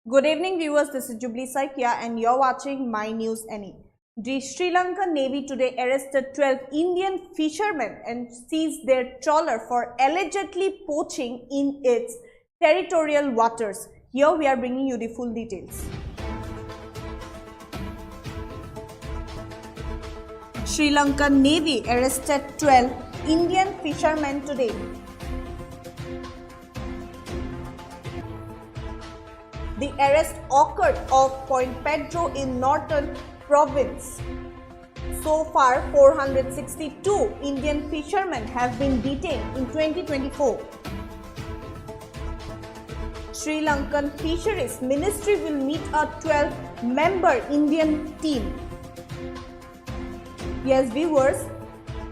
Good evening viewers, this is Jubilee Saikia and you're watching My News NE. The Sri Lanka Navy today arrested 12 Indian fishermen and seized their trawler for allegedly poaching in its territorial waters. Here we are bringing you the full details. Sri Lanka Navy arrested 12 Indian fishermen today. The arrest occurred off Point Pedro in northern province. So far, 462 Indian fishermen have been detained in 2024. Sri Lankan Fisheries Ministry will meet a 12-member Indian team. Yes, viewers,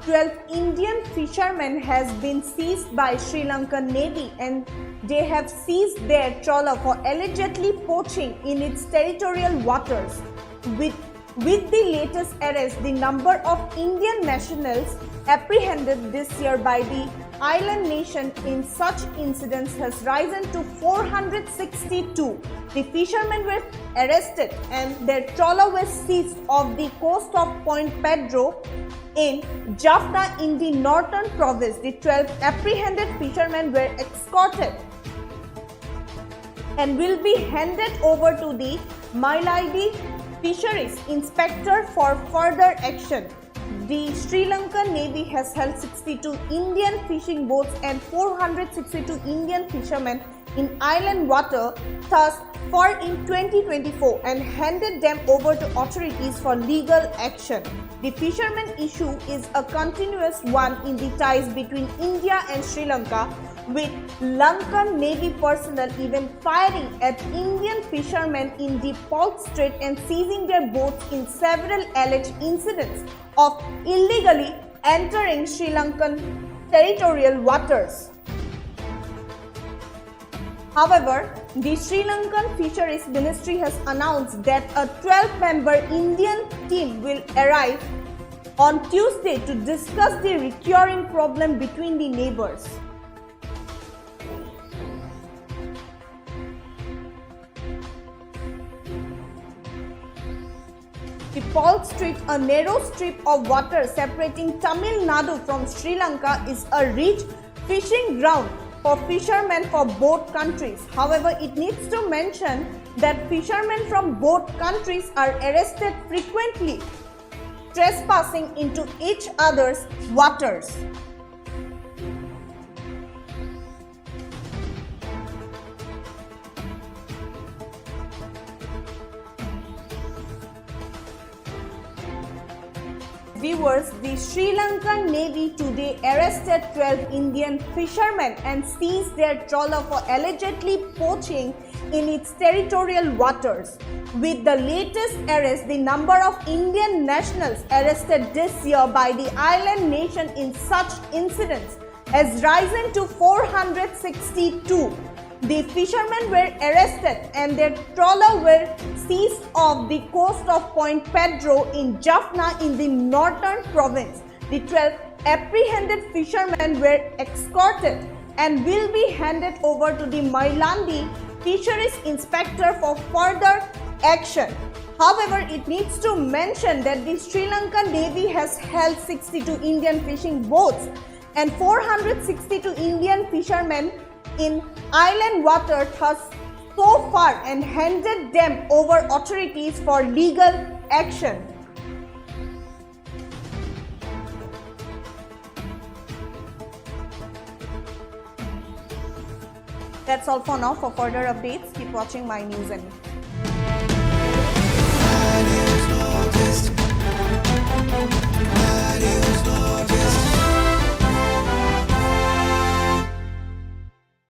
12 Indian fishermen has been seized by Sri Lanka Navy and they have seized their trawler for allegedly poaching in its territorial waters. With the latest arrest, the number of Indian nationals apprehended this year by the island nation in such incidents has risen to 462. The fishermen were arrested and their trawler was seized off the coast of Point Pedro in Jaffna in the northern province. The 12 apprehended fishermen were escorted and will be handed over to the Meghalaya Fisheries Inspector for further action. The Sri Lanka Navy has held 62 Indian fishing boats and 462 Indian fishermen in island water thus far in 2024 and handed them over to authorities for legal action. The fishermen issue is a continuous one in the ties between India and Sri Lanka, with Lankan Navy personnel even firing at Indian fishermen in the Palk Strait and seizing their boats in several alleged incidents of illegally entering Sri Lankan territorial waters. However, the Sri Lankan Fisheries Ministry has announced that a 12-member Indian team will arrive on Tuesday to discuss the recurring problem between the neighbors. The Palk Strait, a narrow strip of water separating Tamil Nadu from Sri Lanka, is a rich fishing ground for fishermen for both countries. However, it needs to mention that fishermen from both countries are arrested frequently, trespassing into each other's waters. Viewers, the Sri Lankan Navy today arrested 12 Indian fishermen and seized their trawler for allegedly poaching in its territorial waters. With the latest arrest, the number of Indian nationals arrested this year by the island nation in such incidents has risen to 462. The fishermen were arrested and their trawler were seized off the coast of Point Pedro in Jaffna in the northern province. The 12 apprehended fishermen were escorted and will be handed over to the Meghalaya Fisheries Inspector for further action. However, it needs to mention that the Sri Lanka Navy has held 62 Indian fishing boats and 462 Indian fishermen in island water thus so far and handed them over authorities for legal action. That's all for now. For further updates, keep watching My News NE.